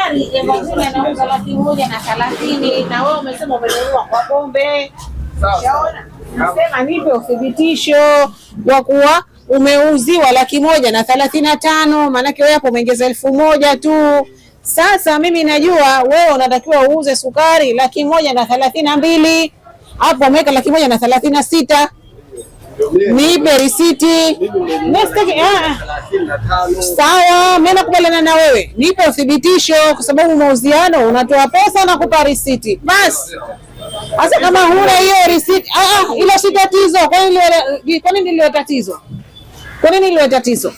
sukari Evergreen anauza 130,000 na wewe umesema umenunua kwa pombe. Shaona? Nasema nipe uthibitisho wa kuwa umeuziwa 135,000, maana wewe hapo umeongeza 1,000 tu. Sasa mimi najua wewe unatakiwa uuze sukari 132,000. Hapo umeweka 136,000. Nipe risiti. Sawa, mimi nakubaliana na wewe. Nipe uthibitisho kwa sababu mauziano unatoa pesa na kupa risiti. Basi. Sasa kama huna hiyo risiti, ilo si tatizo. Kwa nini ndio tatizo? Kwa nini ndio tatizo?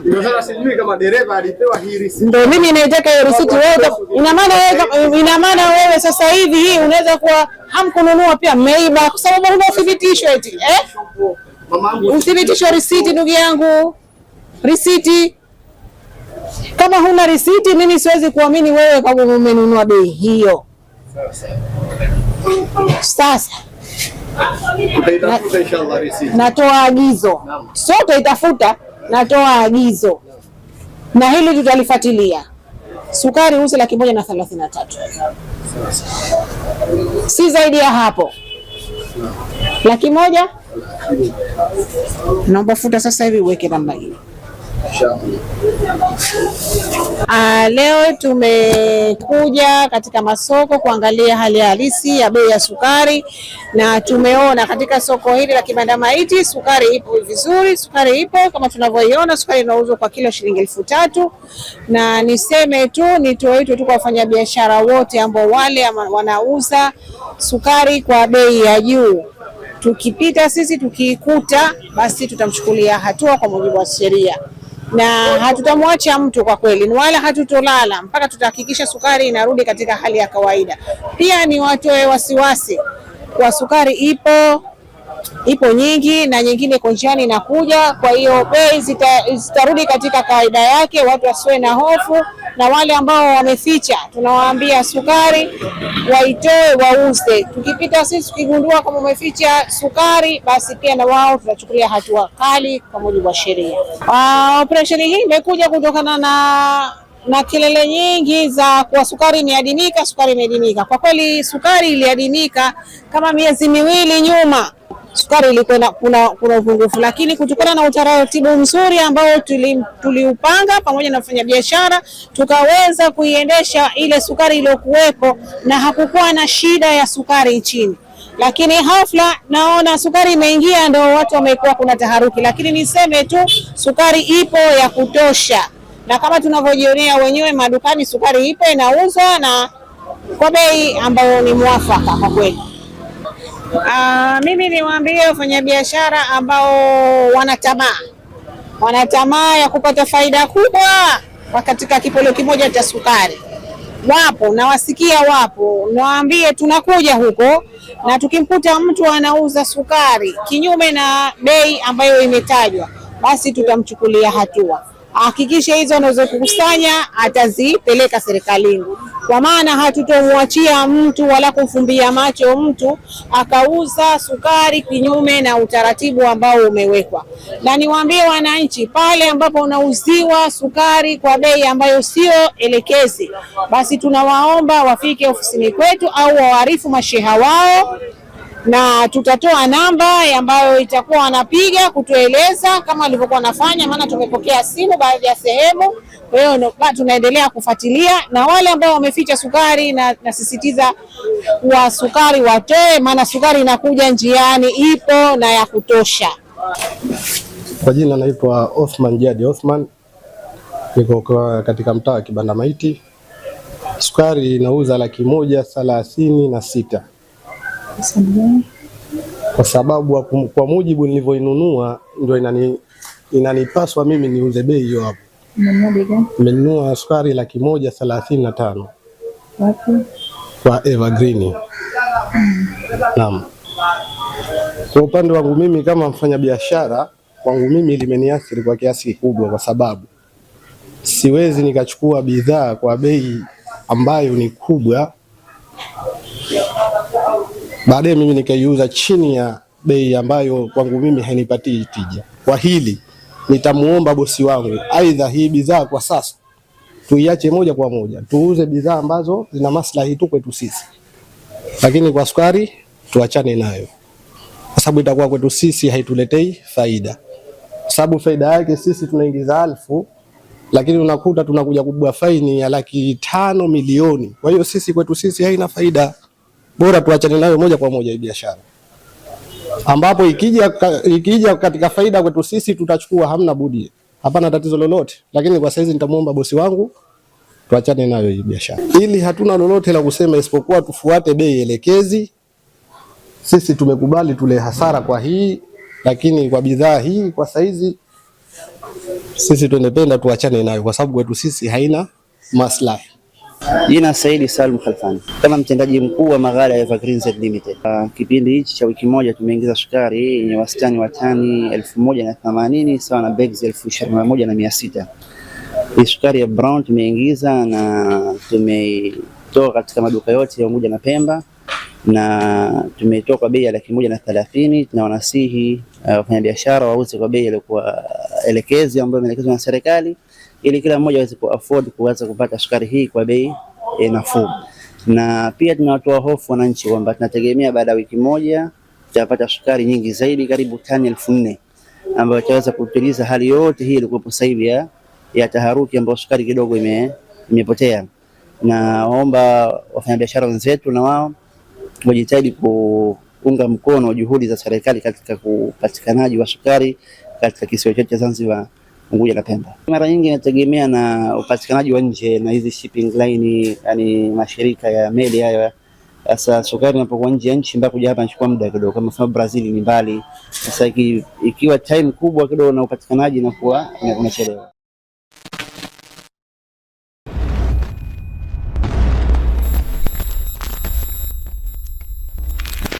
Ndio sasa sijui kama dereva alipewa hii risiti. Ndio mimi naitaka hiyo risiti wewe. Ina maana wewe sasa hivi hii unaweza kuwa hamkununua pia mmeiba kwa sababu huna uthibitisho eti. Uthibitisho risiti ndugu yangu. Risiti. Kama huna risiti mimi siwezi kuamini wewe kama umenunua bei hiyo. Sasa tutaitafuta inshallah risiti. Natoa agizo. Sote itafuta, natoa agizo. Na hili tutalifuatilia. Sukari uze 133,000. Si zaidi ya hapo. 100,000? Naomba futa sasa hivi uweke namba hii. Leo tumekuja katika masoko kuangalia hali halisi ya bei ya sukari, na tumeona katika soko hili la Kibanda Maiti sukari ipo vizuri. Sukari ipo kama tunavyoiona, sukari inauzwa kwa kilo shilingi 3,000. Na niseme tu nitoe wito tu kwa wafanyabiashara wote ambao wale wanauza sukari kwa bei ya juu, tukipita sisi tukiikuta, basi tutamchukulia hatua kwa mujibu wa sheria. Na hatutamwacha mtu kwa kweli, wala hatutolala mpaka tutahakikisha sukari inarudi katika hali ya kawaida. Pia ni watoe wasiwasi kwa sukari ipo nyingi na nyingine iko njiani inakuja, kwa hiyo bei zitarudi katika kawaida yake, watu wasiwe na hofu. Na wale ambao wameficha tunawaambia sukari waitoe wauze. Tukipita sisi tukigundua kama umeficha sukari, basi pia na wao tunachukulia hatua kali kwa mujibu wa sheria. Operation hii imekuja kutokana na kelele nyingi za kwa sukari imeadimika. Kwa kweli sukari iliadimika kama miezi miwili nyuma. Sukari ilikuwa kuna upungufu, lakini kutokana na utaratibu mzuri ambao tuliupanga pamoja na wafanyabiashara, tukaweza kuiendesha ile sukari iliyokuwepo na hakukuwa na shida ya sukari nchini. Lakini hafla naona sukari imeingia, ndio watu wamekuwa kuna taharuki, lakini niseme tu sukari ipo ya kutosha, na kama tunavyojionea wenyewe madukani sukari ipo inauzwa na kwa bei ambayo ni mwafaka kwa kweli. Mimi niwaambie wafanyabiashara ambao wana tamaa ya kupata faida kubwa katika kipolo kimoja cha sukari. Wapo na wasikia wapo, nawaambie tunakuja huko, na tukimkuta mtu anauza sukari kinyume na bei ambayo imetajwa, basi tutamchukulia hatua. Hakikisha hizo anazokusanya atazipeleka serikalini, kwa maana hatutomwachia mtu wala kumfumbia macho mtu akauza sukari kinyume na utaratibu ambao umewekwa. Na niwaambie wananchi, pale ambapo unauziwa sukari kwa bei ambayo sio elekezi, basi tunawaomba wafike ofisini kwetu au waarifu masheha wao, na tutatoa namba ambayo itakuwa wanapiga kutueleza kama walivyokuwa wanafanya, maana tumepokea simu baadhi ya sehemu. Kwa hiyo tunaendelea kufuatilia, na wale ambao wameficha sukari na nasisitiza wa sukari watoe, maana sukari inakuja njiani, ipo na ya kutosha. Kwa jina naitwa Othman Jadi Othman, niko katika mtaa wa Kibanda Maiti. Sukari inauza 136,000. Kwa sababu kwa mujibu nilivyoinunua ndio inanipaswa mimi niuze bei hiyo hapo. Nimenunua sukari 135,000. Wapi? Kwa Evergreen. Naam. Kwa upande wangu mimi kama mfanyabiashara, kwangu mimi limeniathiri kwa kiasi kikubwa, kwa sababu siwezi nikachukua bidhaa kwa bei ambayo ni kubwa baadaye mimi nikaiuza chini ya bei ambayo kwangu mimi hainipatii tija. Kwa hili nitamuomba bosi wangu, aidha hii bidhaa kwa sasa tuiache moja kwa moja, tuuze bidhaa ambazo zina maslahi tu kwetu sisi, lakini kwa sukari tuachane nayo, kwa sababu itakuwa kwetu sisi haituletei faida. Sababu faida yake sisi tunaingiza 1000, lakini unakuta tunakuja kubwa faini ya 500 milioni. Kwa hiyo sisi kwetu sisi haina faida, bora tuachane nayo moja kwa moja hii biashara, ambapo ikija katika faida kwetu sisi tutachukua, hamna budi, hapana tatizo lolote. Lakini kwa saizi nitamuomba bosi wangu tuachane nayo hii biashara, ili hatuna lolote la kusema isipokuwa tufuate bei elekezi. Sisi tumekubali tule hasara kwa hii, lakini kwa bidhaa hii kwa saizi sisi tunapenda tuachane nayo, kwa sababu kwetu sisi haina maslahi. Jina Saidi Salum Khalfani, kama mtendaji mkuu wa maghala ya Evergreen Z Limited. Kipindi hichi cha wiki moja tumeingiza sukari yenye wastani wa tani 1080 sawa na bags 21,600. Hii sukari ya brown tumeingiza na tumetoa katika maduka yote ya Unguja na Pemba, na tumetoa kwa bei ya 130,000. Tunawanasihi wafanyabiashara wauze kwa bei iliyokuwa elekezi ambayo imeelekezwa na serikali, ili kila mmoja aweze kuafford kuweza kupata sukari hii kwa bei nafuu. Na pia tunawatoa hofu wananchi kwamba tunategemea baada ya wiki moja tutapata sukari nyingi zaidi, karibu tani 4,000, ambayo itaweza kutuliza hali yote hii ilikuwa sasa hivi ya taharuki ambayo sukari kidogo imepotea. Na waomba wafanyabiashara wenzetu na wao wajitahidi kuunga mkono juhudi za serikali katika upatikanaji wa sukari katika kisiwa chetu cha Zanzibar, Unguja na Pemba. Mara nyingi inategemea na upatikanaji wa nje na hizi shipping line, yani mashirika ya meli hayo. Sasa sukari inapokuwa nje ya nchi mpaka kuja hapa inachukua muda kidogo, kama mfano Brazil ni mbali. Sasa ikiwa time kubwa kidogo na upatikanaji inakuwa unachelewa.